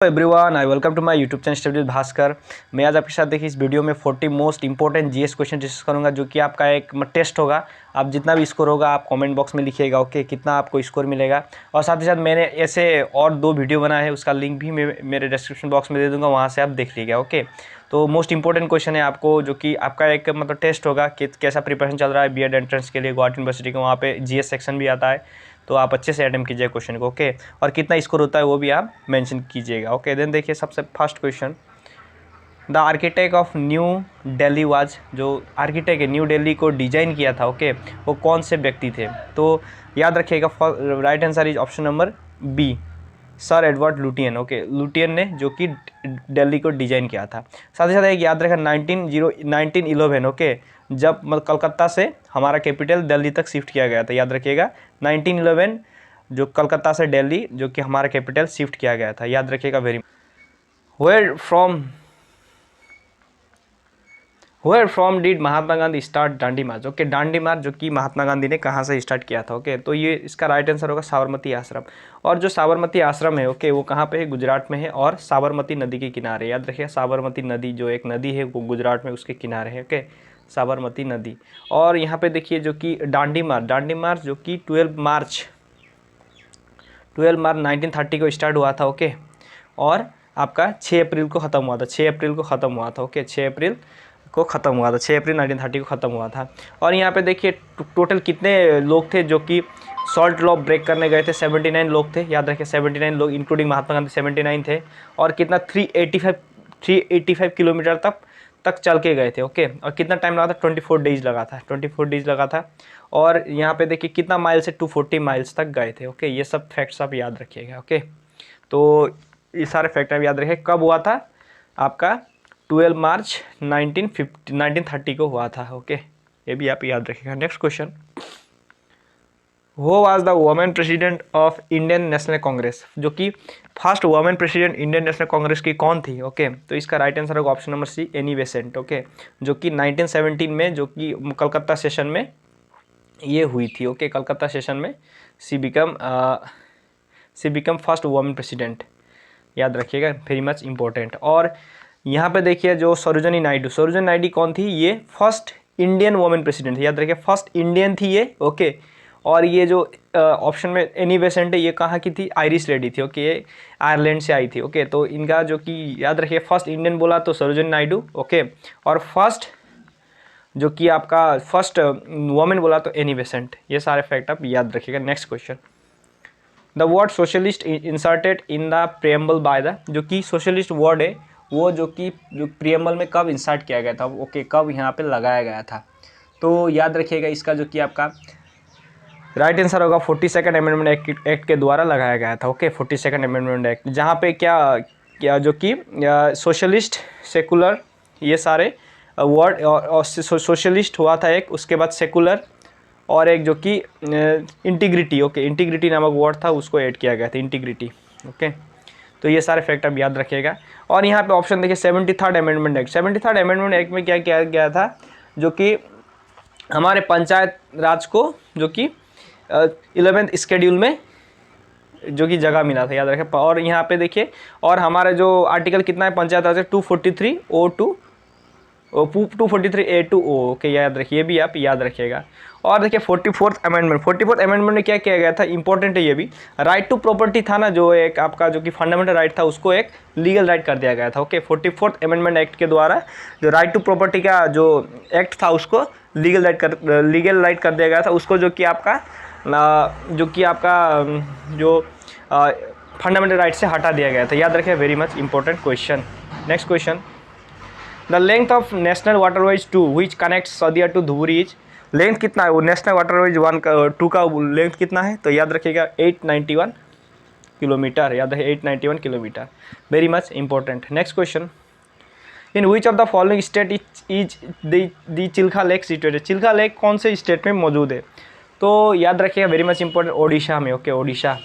Everyone I welcome to my YouTube channel study with Bhaskar. मैं आज आपके साथ देखिए इस वीडियो में 40 most important GS question discuss करूंगा, जो कि आपका एक टेस्ट होगा। आप जितना भी स्कोर होगा आप कमेंट बॉक्स में लिखिएगा, ओके, कितना आपको स्कोर मिलेगा। और साथ ही साथ मैंने ऐसे और 2 वीडियो बनाए हैं, उसका लिंक भी मैं मेरे डिस्क्रिप्शन बॉक्स में दे दूँगा, वहाँ से आप देख लीजिएगा, ओके। तो मोस्ट इंपॉर्टेंट क्वेश्चन है आपको, जो कि आपका एक टेस्ट होगा कि कैसा प्रिपरेशन चल रहा है बीएड एंट्रेंस के लिए गुवाहाटी यूनिवर्सिटी का। वहाँ पे जीएस सेक्शन भी आता है, तो आप अच्छे से अटेम्प्ट कीजिए क्वेश्चन को, ओके। और कितना स्कोर होता है वो भी आप मेंशन कीजिएगा, ओके। देन देखिए सबसे first question, the architect of new Delhi was, जो आर्किटेक्ट है न्यू दिल्ली को डिजाइन किया था, ओके, वो कौन से व्यक्ति थे। तो याद रखिएगा right answer is option number B, sir Edward Lutyens, okay. Lutyens ने जो कि दिल्ली को डिजाइन किया था। साथ ही साथ एक याद रखें 1911, ओके, जब कलकत्ता से हमारा कैपिटल दिल्ली तक शिफ्ट किया गया था। याद रखिएगा 1911 जो कलकत्ता से दिल्ली जो कि हमारा कैपिटल शिफ्ट किया गया था, याद रखिएगा very. Where from did Mahatma Gandhi start Dandi march, okay. Dandi march जो कि महात्मा गांधी ने कहाँ से स्टार्ट किया था, ओके। तो ये इसका राइट आंसर होगा साबरमती आश्रम। और जो साबरमती आश्रम है, ओके, वो कहाँ पे है, गुजरात में है, और साबरमती नदी के किनारे। याद रखिए साबरमती नदी जो एक नदी है वो गुजरात में उसके किनारे है, ओके, साबरमती नदी। और यहाँ पे देखिए जो कि दांडी मार्च जो कि 12 मार्च 1930 को स्टार्ट हुआ था, ओके। और आपका 6 अप्रैल को ख़त्म हुआ था, 6 अप्रैल को ख़त्म हुआ था, ओके, 6 अप्रैल को ख़त्म हुआ था, 6 अप्रैल 1930 को ख़त्म हुआ था। और यहाँ पे देखिए टोटल कितने लोग थे जो कि सॉल्ट लॉ ब्रेक करने गए थे, 79 लोग थे। याद रखिए 79 लोग इंक्लूडिंग महात्मा गांधी 79 थे। और कितना 385 किलोमीटर तक चल के गए थे, ओके। और कितना टाइम लगा था, 24 डेज लगा था, 24 डेज लगा था। और यहाँ पे देखिए कितना माइल से 240 माइल्स तक गए थे, ओके। ये सब फैक्ट्स आप याद रखिएगा, ओके। तो ये सारे फैक्ट आप याद रखिए। कब हुआ था आपका 12 मार्च 1930 को हुआ था, ओके, ये भी आप याद रखिएगा। नेक्स्ट क्वेश्चन, वो was the women president of Indian National Congress, जो कि first women president Indian National Congress की कौन थी, ओके। तो इसका राइट आंसर होगा option number C, Annie Besant, okay, जो कि 1917 में जो कि कलकत्ता सेशन में ये हुई थी, ओके। कलकत्ता सेशन में सी बिकम फर्स्ट वुमेन प्रेसिडेंट, याद रखिएगा, वेरी मच इंपॉर्टेंट। और यहाँ पे देखिए जो सरोजिनी नायडू कौन थी, ये फर्स्ट इंडियन वुमेन प्रेसिडेंट थी। याद रखिए फर्स्ट इंडियन थी ये, ओके। और ये जो ऑप्शन में एनी बेसेंट है, ये कहाँ की थी, आयरिश लेडी थी, ओके, ये आयरलैंड से आई थी, ओके। तो इनका जो कि याद रखिए फर्स्ट इंडियन बोला तो सरोजिनी नायडू, ओके। और फर्स्ट जो कि आपका फर्स्ट वुमेन बोला तो एनी बेसेंट। ये सारे फैक्ट आप याद रखिएगा। Next question, the word socialist inserted in the preamble by the, जो कि सोशलिस्ट वर्ड है वो जो प्रियम्बल में कब इंसर्ट किया गया था, ओके, कब यहाँ पे लगाया गया था। तो याद रखिएगा इसका जो कि आपका राइट आंसर होगा 42nd अमेंडमेंट एक्ट के द्वारा लगाया गया था, ओके, 42nd अमेंडमेंट एक्ट, जहाँ पे क्या जो कि सोशलिस्ट सेकुलर ये सारे वर्ड, और सोशलिस्ट हुआ था एक, उसके बाद सेकुलर, और एक जो कि इंटीग्रिटी, ओके, इंटीग्रिटी नामक वर्ड था उसको ऐड किया गया था, इंटीग्रिटी, ओके। तो ये सारे फैक्ट आप याद रखिएगा। और यहाँ पे ऑप्शन देखिए 73rd amendment act, 73rd amendment act में क्या किया गया था, जो कि हमारे पंचायत राज को जो कि 11th शेड्यूल में जो कि जगह मिला था, याद रखें। और यहाँ पे देखिए, और हमारा जो आर्टिकल कितना है पंचायत राज 243A2O, ओके, याद रखिए, ये भी आप याद रखिएगा। और देखिए 44th अमेंडमेंट में क्या किया गया था, इंपॉर्टेंट है ये भी, राइट टू प्रॉपर्टी था ना, जो एक आपका जो कि फंडामेंटल राइट था उसको एक लीगल राइट कर दिया गया था, ओके। 44th अमेंडमेंट एक्ट के द्वारा जो राइट टू प्रॉपर्टी का जो एक्ट था उसको लीगल राइट कर दिया गया था, उसको जो कि आपका जो फंडामेंटल राइट से हटा दिया गया था, याद रखिए, very much important question. Next question, the length of national waterways 2 which connect Sadiya to Dhubri is, length कितना है वो नेशनल वाटरवेज 2 का लेंथ कितना है, तो याद रखिएगा 891 किलोमीटर, याद रखिए 891 kilometre, very much important. Next question, in which of the following state is the Chilika lake situated, Chilika lake कौन से स्टेट में मौजूद है, तो याद रखिएगा वेरी मच इंपॉर्टेंट, ओडिशा में, ओके, ओडिशा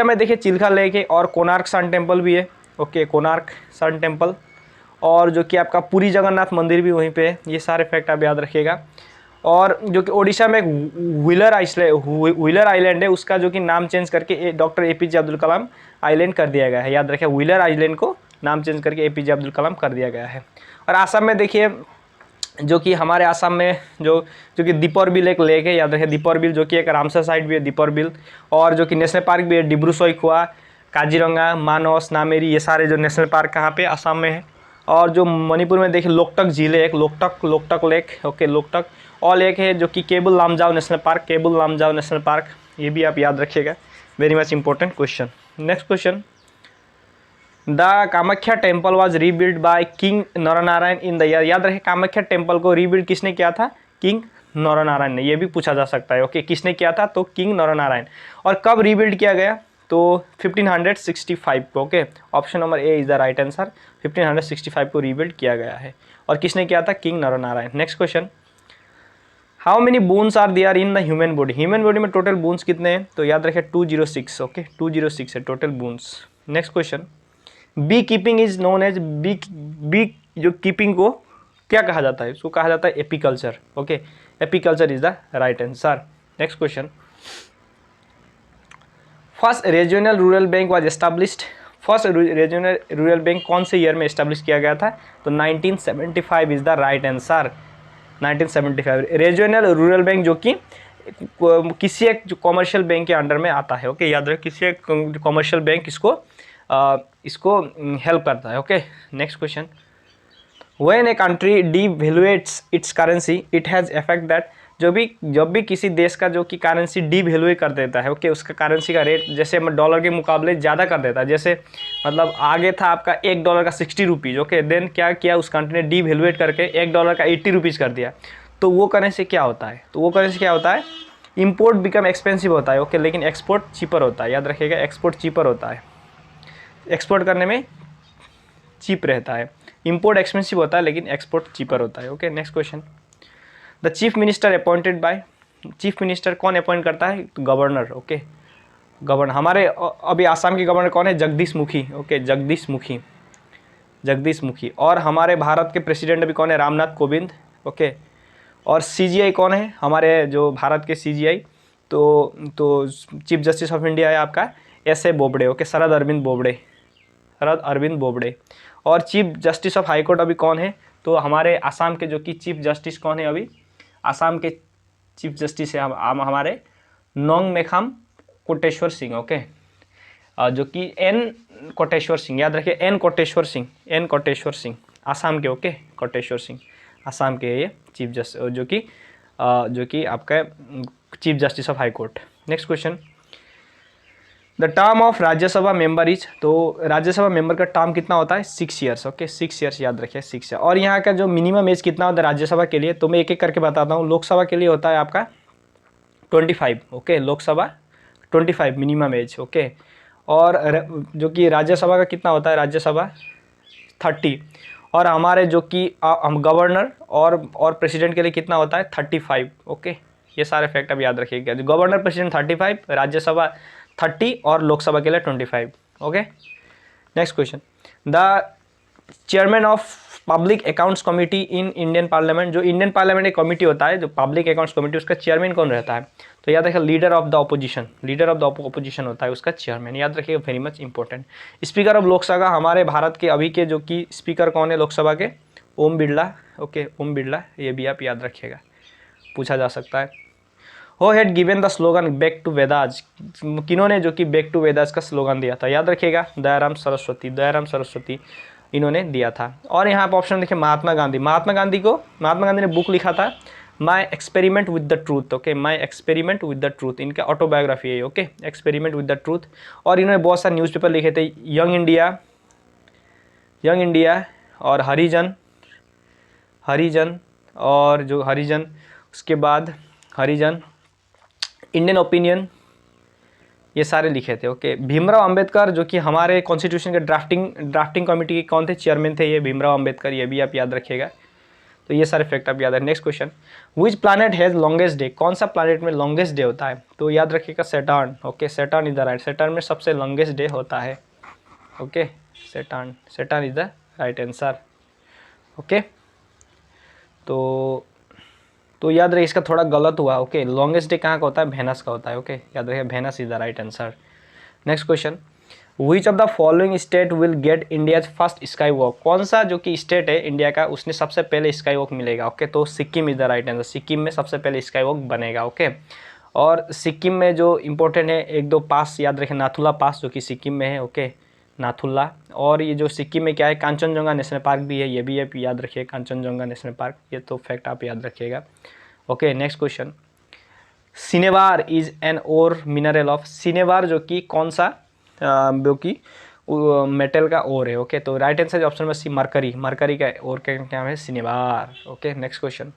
में देखिए चिल्का लेक है, और कोणार्क सन टेम्पल भी है, ओके, कोणार्क सन टेम्पल, और जो कि आपका पुरी जगन्नाथ मंदिर भी वहीं पे है। ये सारे फैक्ट आप याद रखिएगा। और जो कि ओडिशा में एक व्हीलर आइलैंड है, उसका जो कि नाम चेंज करके doctor APJ Abdul Kalam island कर दिया गया है। याद रखें, व्हीलर आइलैंड को नाम चेंज करके APJ अब्दुल कलाम कर दिया गया है। और आसाम में देखिए, जो कि हमारे आसाम में जो कि दीपर बिल एक लेक है, याद रखें दीपर बिल, जो कि एक रामसर साइट भी है दीपर बिल, और जो कि नेशनल पार्क भी है डिब्रू सैखोवा, काजीरंगा, मानस, नामेरी, ये सारे जो नेशनल पार्क कहाँ पे, आसाम में है। और जो मणिपुर में देखिए लोकटक झील है, एक लोकटक लेक, ओके लोकटक, और एक है जो कि Keibul Lamjao national park, Keibul Lamjao national park, ये भी आप याद रखिएगा, very much important question. Next question, the Kamakhya temple was rebuild by king Naranarayan in the year. याद रखें, कामाख्या टेम्पल को रीबिल्ड किसने किया था? किंग नरनारायण ने। ये भी पूछा जा सकता है, ओके किसने किया था? तो किंग नरनारायण। और कब रीबिल्ड किया गया? तो 1565 को, okay option number A is the right answer. 1565 को रीबिल्ड किया गया है। और किसने किया था? King Naranarayan. Next question, how many bones are there in the human body. Human body में टोटल बोन्स कितने हैं? तो याद रखें 206, ओके 206 है total bones. Next question, bee keeping is known as bee जो कीपिंग को क्या कहा जाता है? उसको कहा जाता है apiculture, okay apiculture is the right answer. Next question, first regional rural bank was established. First regional rural bank कौन से ईयर में एस्टैब्लिश किया गया था? तो 1975 is the right answer. 1975 regional rural bank, जो कि किसी एक कॉमर्शियल बैंक के अंडर में आता है, ओके याद रखें किसी एक कॉमर्शियल बैंक इसको हेल्प करता है, okay. Next question, when a country devalues its currency it has effect that. जब भी किसी देश का जो कि करेंसी डिवैल्यू कर देता है, ओके उसका करेंसी का रेट जैसे डॉलर के मुकाबले ज़्यादा कर देता है, जैसे मतलब आगे था आपका $1 का 60 रुपीज़, ओके देन क्या किया उस कंट्री ने डिवैल्यूएट करके $1 का 80 रुपीज़ कर दिया। तो वो करेंसी क्या होता है? तो वो करेंसी क्या होता है? इम्पोर्ट बिकम एक्सपेंसिव होता है, ओके लेकिन एक्सपोर्ट चीपर होता है। याद रखिएगा एक्सपोर्ट चीपर होता है, एक्सपोर्ट करने में चीप रहता है। इंपोर्ट एक्सपेंसिव होता है लेकिन एक्सपोर्ट चीपर होता है, okay. Next question, the chief minister appointed by. Chief minister कौन अपॉइंट करता है? तो गवर्नर, ओके गवर्नर। हमारे अभी आसाम के गवर्नर कौन है? जगदीश मुखी, ओके जगदीश मुखी। और हमारे भारत के प्रेसिडेंट अभी कौन है? रामनाथ कोविंद, ओके। और CGI कौन है? हमारे जो भारत के CGI, तो चीफ जस्टिस ऑफ इंडिया है आपका SA बोबडे, ओके शरद अरविंद बोबडे। और chief justice of high court अभी कौन है? तो हमारे आसाम के जो कि चीफ जस्टिस कौन है? अभी आसाम के चीफ जस्टिस है हमारे नोंगमेखाम कोटेश्वर सिंह, ओके जो कि N कोटेश्वर सिंह। याद रखिए N कोटेश्वर सिंह आसाम के, ओके कोटेश्वर सिंह आसाम के ये चीफ जस्टिस जो कि आपका chief justice of high court. Next question, the term of Rajya Sabha member is. तो राज्यसभा मेंबर का टर्म कितना होता है? 6 ईयर्स, ओके 6 ईयर्स याद रखिए 6 ईयर। और यहाँ का जो मिनिमम एज कितना होता है राज्यसभा के लिए? तो मैं एक एक करके बताता हूँ। लोकसभा के लिए होता है आपका 25, okay Lok Sabha 25 minimum age, okay. और जो कि राज्यसभा का कितना होता है? राज्यसभा 30। और हमारे जो कि हम गवर्नर और प्रेसिडेंट के लिए कितना होता है? 35, ओके। ये सारे फैक्ट अब याद रखिएगा। जो गवर्नर प्रेसिडेंट 35, राज्यसभा 30 और लोकसभा के लिए 25, okay. Next question, the chairman of public accounts committee in Indian parliament. जो इंडियन पार्लियामेंट एक कमेटी होता है जो पब्लिक अकाउंट्स कमेटी, उसका चेयरमैन कौन रहता है? तो याद रखिए लीडर ऑफ द अपोजिशन होता है उसका चेयरमैन। याद रखिएगा very much important. Speaker of Lok Sabha हमारे भारत के अभी के जो कि स्पीकर कौन है लोकसभा के? ओम बिरला, ओके ओम बिरला। ये भी आप याद रखिएगा, पूछा जा सकता है। Who had given the slogan back to Vedas. किन्होंने जो कि बैक टू वेदास का स्लोगन दिया था? याद रखिएगा दयाराम सरस्वती इन्होंने दिया था। और यहाँ पर ऑप्शन देखिए महात्मा गांधी ने बुक लिखा था my experiment with the truth, okay my experiment with the truth, इनका ऑटोबायोग्राफी है, okay experiment with the truth. और इन्होंने बहुत सारे न्यूज़पेपर लिखे थे, यंग इंडिया और हरिजन और जो हरिजन, उसके बाद हरिजन, इंडियन ओपिनियन, ये सारे लिखे थे, ओके। भीमराव अंबेडकर जो कि हमारे कॉन्स्टिट्यूशन के ड्राफ्टिंग कमेटी के कौन थे? चेयरमैन थे ये भीमराव अंबेडकर, ये भी आप याद रखिएगा। तो ये सारे फैक्ट आप याद है। Next question, which planet has longest day. कौन सा प्लैनेट में लॉन्गेस्ट डे होता है? तो याद रखिएगा Saturn, okay Saturn is the right. Saturn में सबसे लॉन्गेस्ट डे होता है, okay Saturn is the right answer, okay. तो तो याद रखिए इसका थोड़ा गलत हुआ, ओके। लॉन्गेस्ट डे कहाँ का होता है, वेनस का होता है, ओके। याद रखिए Venus is the right answer. Next question, which of the following state will get India's first sky walk, कौन सा जो कि स्टेट है इंडिया का उसने सबसे पहले स्काई वॉक मिलेगा, ओके। तो Sikkim is the right answer, Sikkim में सबसे पहले स्काई वॉक बनेगा, ओके। और सिक्किम में जो इंपॉर्टेंट है एक दो पास याद रखें, नाथुला पास जो कि सिक्किम में है, ओके, नाथुला। और ये जो सिक्किम में क्या है, कांचनजंगा नेशनल पार्क भी है, ये भी आप याद रखिए, कांचनजंगा नेशनल पार्क, ये तो फैक्ट आप याद रखिएगा, okay. Next question, cinnabar is an ore mineral of, cinnabar जो कि कौन सा जो कि मेटल का ओर है, ओके। तो राइट आंसर ऑप्शन में सी, मरकरी, मरकरी का ओर का क्या है, cinnabar, okay. Next question,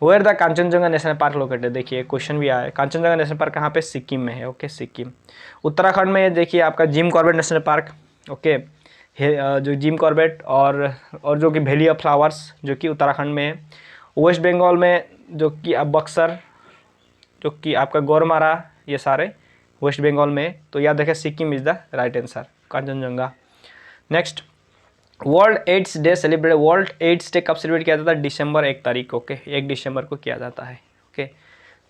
where the Kanchenjunga national park located, देखिए क्वेश्चन भी आया है, कांचनजंगा नेशनल पार्क कहाँ पे, सिक्किम में है, ओके, सिक्किम। उत्तराखंड में देखिए आपका Jim Corbett national park, okay, जो जिम कॉर्बेट और जो कि वैली ऑफ फ्लावर्स जो कि उत्तराखंड में है। वेस्ट बंगाल में जो कि अब बक्सर जो कि आपका गौरमारा, ये सारे वेस्ट बंगाल में, तो याद रखें Sikkim is the right answer, Kanchenjunga. Next, world AIDS day celebrate, world AIDS day कब सेलिब्रेट किया जाता है, दिसंबर 1 तारीख को, ओके, 1 दिसंबर को किया जाता है, ओके।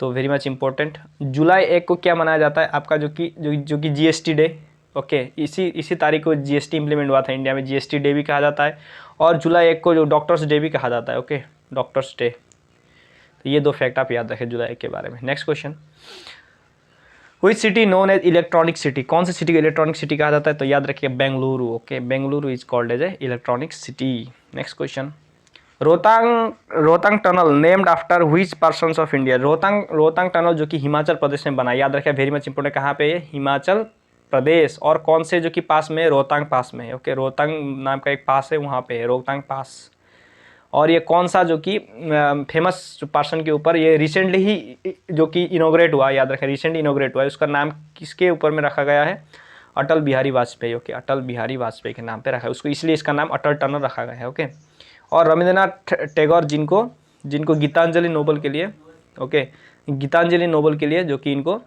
तो वेरी मच इंपॉर्टेंट। जुलाई 1 को क्या मनाया जाता है आपका, जो कि जीएसटी डे, ओके। इसी तारीख को जीएसटी इंप्लीमेंट हुआ था इंडिया में, जीएसटी डे भी कहा जाता है। और जुलाई 1 को जो डॉक्टर्स डे भी कहा जाता है, ओके, डॉक्टर्स डे। तो ये दो फैक्ट आप याद रखें जुलाई 1 के बारे में। Next question, which city known as electronic city, कौन सी सिटी को इलेक्ट्रॉनिक सिटी कहा जाता है, तो याद रखिए Bengaluru, okay, Bengaluru is called as a electronic city. Next question, Rohtang tunnel named after which persons of India, Rohtang tunnel जो कि हिमाचल प्रदेश में बना, याद रखिए वेरी मच इंपॉर्टेंट, कहाँ पे है, हिमाचल प्रदेश। और कौन से जो कि पास में, रोहतांग पास में है, ओके, रोहतांग नाम का एक पास है, वहाँ पे है रोहतांग पास। और ये कौन सा जो कि फेमस पर्सन के ऊपर ये रिसेंटली ही जो कि इनोग्रेट हुआ, याद रखें रिसेंटली इनोग्रेट हुआ है, उसका नाम किसके ऊपर में रखा गया है, अटल बिहारी वाजपेयी, ओके, अटल बिहारी वाजपेयी के नाम पे रखा है उसको, इसलिए इसका नाम अटल टनल रखा गया है, ओके। और रविंद्रनाथ टैगोर जिनको गीतांजलि नोबल के लिए, ओके, गीतांजलि नोबल के लिए, जो कि इनको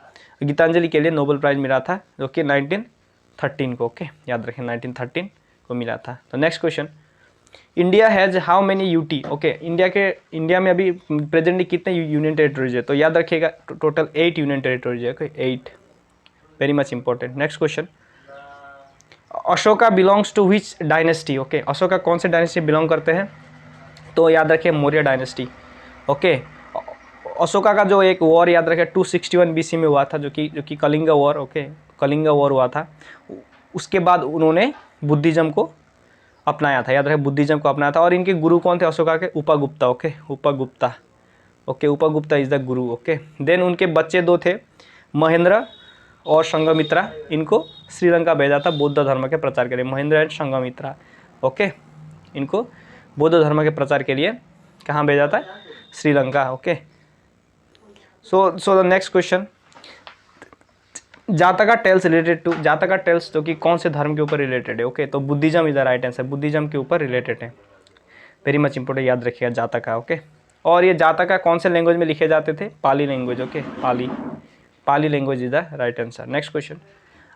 गीतांजलि के लिए नोबल प्राइज़ मिला था, जो कि 1913 को, ओके, याद रखें 1913 को मिला था। तो next question, India has how many UT, okay, India में अभी प्रेजेंटली कितने यूनियन टेरिटरीज है, तो याद रखिएगा टोटल 8 यूनियन टेरिटरीज है, okay, 8, very much important. Next question, Ashoka belongs to which dynasty, okay, Ashoka कौन से डायनेस्टी बिलोंग करते हैं, तो याद रखिए मौर्य डायनेस्टी, ओके। अशोका का जो एक वॉर याद रखिए 261 BC में हुआ था, जो कि Kalinga war, okay, Kalinga war हुआ था। उसके बाद उन्होंने बुद्धिज्म को अपनाया था, याद रखें बुद्धिज्म को अपनाया था। और इनके गुरु कौन थे अशोका के, उपगुप्ता, okay, उपगुप्ता, okay, उपगुप्ता is the Guru, okay. Then उनके बच्चे 2 थे, महेंद्र और संघमित्रा, इनको श्रीलंका भेजा था बौद्ध धर्म के प्रचार के लिए, महेंद्र एंड संघमित्रा, ओके, इनको बौद्ध धर्म के प्रचार के लिए कहाँ भेजा था, Sri Lanka, okay. So the next question, जातका टेल्स रिलेटेड टू, जातका टेल्स जो कि कौन से धर्म के ऊपर रिलेटेड है, ओके, तो Buddhism is the right answer, Buddhism के ऊपर रिलेटेड है, वेरी मच इंपॉर्टेंट, याद रखिएगा जातका, ओके। और ये जातका कौन से लैंग्वेज में लिखे जाते थे, Pali language, okay, Pali language is the right answer. Next question,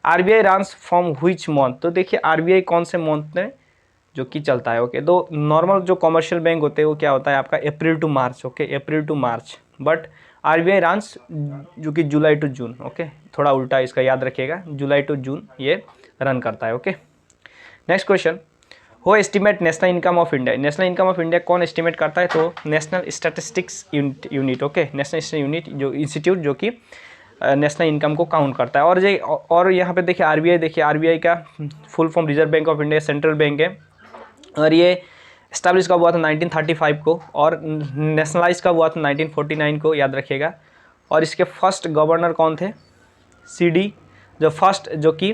RBI runs from which month, तो देखिए आरबीआई कौन से मंथ में जो कि चलता है, ओके। तो नॉर्मल जो कमर्शियल बैंक होते हैं वो क्या होता है आपका, April to March, okay, April to March, but RBI runs जो कि जुलाई टू जून, ओके, थोड़ा उल्टा इसका याद रखिएगा, जुलाई टू जून ये रन करता है, ओके। नेक्स्ट क्वेश्चन, हो estimate national income of India, national income of India कौन एस्टिमेट करता है, तो national statistics unit, okay, national unit जो इंस्टीट्यूट जो कि नेशनल इनकम को काउंट करता है। और यहाँ पे देखिए आरबीआई, देखिए आरबीआई का full form reserve bank of India, central bank है, और ये इस्टेब्लिश कब हुआ था 1935 को, और नेशनलाइज कब हुआ था 1949 को, याद रखिएगा। और इसके फर्स्ट गवर्नर कौन थे, सीडी, जो फर्स्ट जो कि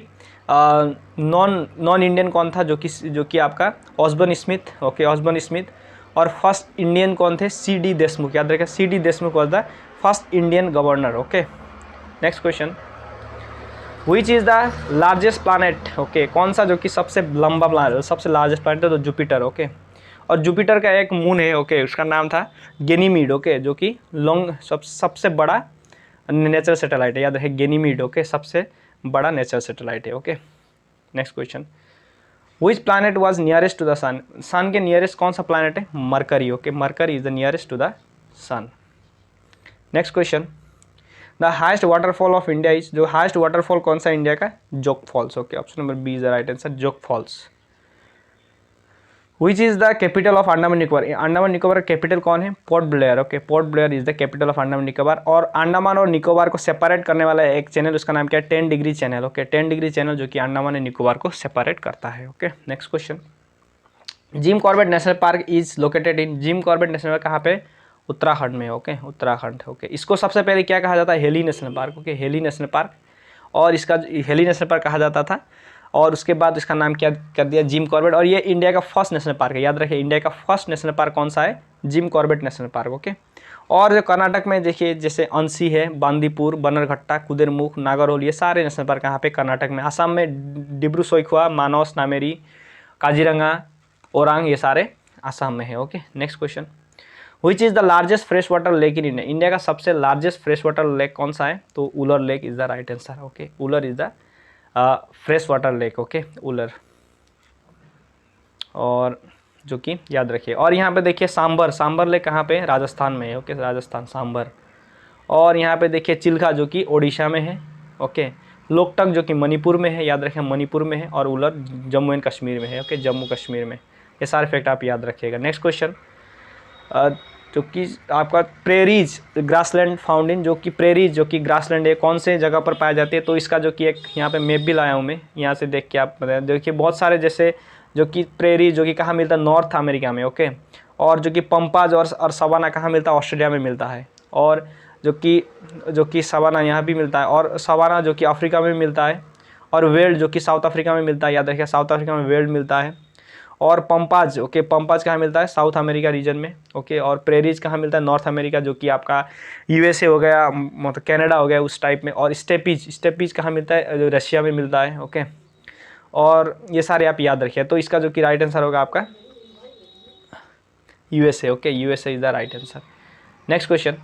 नॉन इंडियन कौन था, जो कि आपका ऑस्बर्न स्मिथ, ओके, ऑस्बर्न स्मिथ। और फर्स्ट इंडियन कौन थे, सीडी देशमुख, याद रखिए CD Deshmukh was the first Indian governor, okay. Next question, which is the largest planet, okay, कौन सा जो कि सबसे लंबा प्लानट, सबसे लार्जेस्ट प्लानट है, तो जुपिटर, ओके। और जुपिटर का एक मून है, ओके, उसका नाम था गेनीमीड, ओके, जो कि सबसे बड़ा नेचुरल सैटेलाइट है, याद रखिए गेनीमीड, ओके, सबसे बड़ा नेचुरल सैटेलाइट है, okay. Next question, which planet was nearest to the sun, sun के नियरेस्ट कौन सा प्लानट है, Mercury, okay, Mercury is the nearest to the sun. Next question, the highest waterfall of India is, जो highest waterfall कौन सा India का, Jog falls. Okay, option number B is the right answer, Jog falls. Which is the capital of Andaman Nicobar, Andaman Nicobar capital कौन है, port Blair. Okay, port Blair is the capital of Andaman Nicobar. और अंडमान और निकोबार को separate करने वाला एक चैनल, उसका नाम क्या है, 10 degree channel. Okay, 10 degree channel जो कि अंडमान और निकोबार को सेपरेट करता है। Okay, next question, Jim Corbett national park is located in, Jim Corbett national park कहाँ पे, उत्तराखंड में। ओके, उत्तराखंड। ओके, इसको सबसे पहले क्या कहा जाता है, heli national park. Okay, heli national park, और इसका हेली नेशनल पार्क कहा जाता था, और उसके बाद इसका नाम क्या कर दिया, जिम कॉर्बेट। और ये इंडिया का फर्स्ट नेशनल पार्क है, याद रखिए, इंडिया का फर्स्ट नेशनल पार्क कौन सा है, Jim Corbett national park. Okay, और जो कर्नाटक में देखिए, जैसे अंसी है, बांदीपुर, बन्नरघट्टा, कुद्रेमुख, नागरहोल, ये सारे नेशनल पार्क यहाँ पे कर्नाटक में। असम में डिब्रू सोइखवा, मानस, नामेरी, काजीरंगा, ओरांग, ये सारे असम में है। Okay, next question, which is the largest fresh water lake in India, India का सबसे लार्जेस्ट फ्रेश वाटर लेक कौन सा है, तो Wular lake is the right answer. Okay, Wular is the fresh water lake. Okay, Wular, और जो कि याद रखिए। और यहाँ पे देखिए सांबर, सांबर लेक कहाँ पे, राजस्थान में है। ओके, राजस्थान, सांबर। और यहाँ पे देखिए चिल्का जो कि ओडिशा में है। ओके, लोकटक जो कि मणिपुर में है, याद रखें, मणिपुर में है। और उलर जम्मू एंड कश्मीर में है। ओके, जम्मू कश्मीर में। ये सारे फैक्ट आप याद रखिएगा। नेक्स्ट क्वेश्चन, जो कि आपका प्रेरीज ग्रासलैंड फाउंड इन, जो कि प्रेरीज जो कि ग्रासलैंड है, कौन से जगह पर पाया जाती है, तो इसका जो कि एक यहाँ पे मैप भी लाया हूँ मैं, यहाँ से देख के आप बताएं। देखिए बहुत सारे जैसे जो कि प्रेरीज जो कि कहाँ मिलता है, नॉर्थ अमेरिका में। ओके, और जो कि पंपाज और सवाना कहाँ मिलता है, ऑस्ट्रेलिया में मिलता है। और जो कि सवाना यहाँ भी मिलता है, और सवाना जो कि अफ्रीका में मिलता है। और वेल्ड जो कि साउथ अफ्रीका में मिलता है, याद रखिए, साउथ अफ्रीका में वेल्ड मिलता है। और पंपाज, ओके, पंपाज कहाँ मिलता है, साउथ अमेरिका रीजन में। ओके, और प्रेरीज कहाँ मिलता है, नॉर्थ अमेरिका, जो कि आपका यूएसए हो गया, मतलब कनाडा हो गया, उस टाइप में। और स्टेपीज, स्टेपीज कहाँ मिलता है, जो रशिया में मिलता है। ओके, और ये सारे आप याद रखिए। तो इसका जो कि राइट आंसर होगा आपका USA. Okay, USA is the right answer. Next question,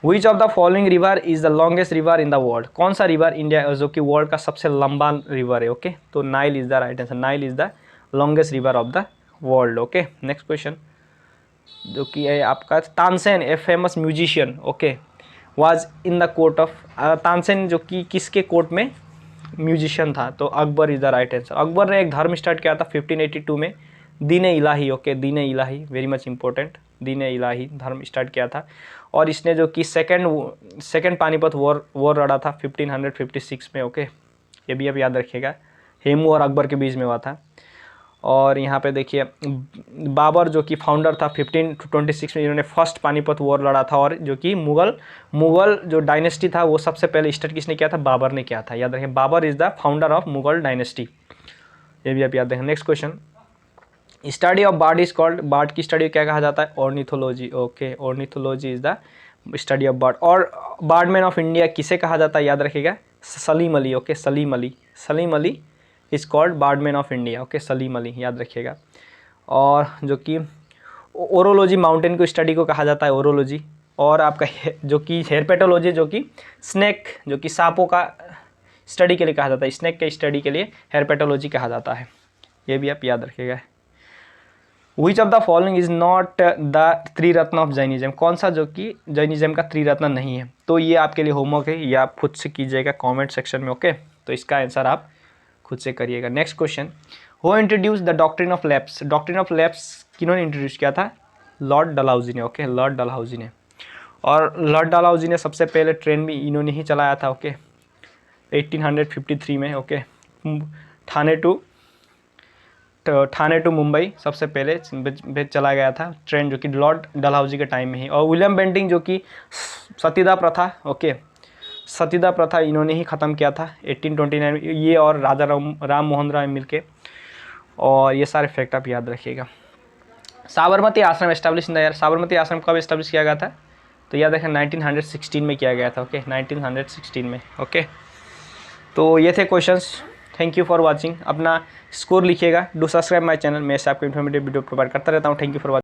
which of the following river is the longest river in the world, कौन सा रिवर इंडिया जो कि वर्ल्ड का सबसे लंबा रिवर है। ओके, तो Nile is the right answer, Nile is the longest river of the world. Okay, next question, जो कि है आपका Tansen, a famous musician, okay, was in the court of, Tansen जो कि किसके कोर्ट में म्यूजिशियन था, तो Akbar is the right answer. Akbar ने एक धर्म स्टार्ट किया था 1582 में, दीन इलाही। ओके, दीन इलाही, वेरी मच इंपॉर्टेंट, दीन इलाही धर्म स्टार्ट किया था। और इसने जो कि सेकंड पानीपत वॉर लड़ा था 1556 में। ओके, ये भी आप याद रखिएगा, हेमू और अकबर के बीच में हुआ था। और यहाँ पे देखिए बाबर जो कि फाउंडर था 1526 में, इन्होंने फर्स्ट पानीपत वॉर लड़ा था। और जो कि मुगल जो डायनेस्टी था वो सबसे पहले स्टार्ट किसने किया था, बाबर ने किया था, याद रखें, Babur is the founder of Mughal dynasty, ये भी आप याद रखें। Next question, study of bird is called, bird की स्टडी क्या कहा जाता है, ornithology. Okay, ornithology is the study of bird. और बर्डमैन ऑफ इंडिया किसे कहा जाता है, याद रखिएगा, Salim Ali. Okay, Salim Ali, Salim Ali is called birdman of India. Okay, Salim Ali, याद रखिएगा। और जो कि ओरोलॉजी, माउंटेन को स्टडी को कहा जाता है ओरोलॉजी। और आपका जो कि हेरपेटोलॉजी, जो कि स्नेक जो कि सांपों का स्टडी के लिए कहा जाता है, स्नेक के स्टडी के लिए हेरपेटोलॉजी कहा जाता है, ये भी आप याद रखिएगा। Which of the following is not the Triratna of Jainism, कौन सा जो कि जैनिज्म का त्रिरत्न नहीं है, तो ये आपके लिए होमवर्क है, ये आप खुद से कीजिएगा कमेंट सेक्शन में। ओके, तो इसका आंसर आप खुद से करिएगा। Next question, who introduce the doctrine of lapse, doctrine of lapse किन्होंने इंट्रोड्यूस किया था, लॉर्ड डलहौजी ने। ओके, लॉर्ड डलहौजी ने। और लॉर्ड डलहौजी ने सबसे पहले ट्रेन भी इन्होंने ही चलाया था। ओके, 1853 में। ओके, ठाणे टू मुंबई सबसे पहले चला गया था ट्रेन, जो कि लॉर्ड डलहौजी के टाइम में ही। और विलियम बेंटिंग जो कि सतीदाह प्रथा, ओके, सतीदाह प्रथा इन्होंने ही ख़त्म किया था 1829 में, ये और राजा राम मोहन राय मिलके। और ये सारे फैक्ट आप याद रखिएगा। साबरमती आश्रम establish in the year, Sabarmati आश्रम कब एस्टैब्लिश किया गया था, तो याद रखें 1916 में किया गया था। ओके, 1916 में। ओके, तो ये थे questions. Thank you for watching. अपना स्कोर लिखिएगा। डू सब्सक्राइब माय चैनल, मैं ऐसे आपको इन्फॉर्मेटिव वीडियो प्रोवाइड करता रहता हूँ। Thank you for watching.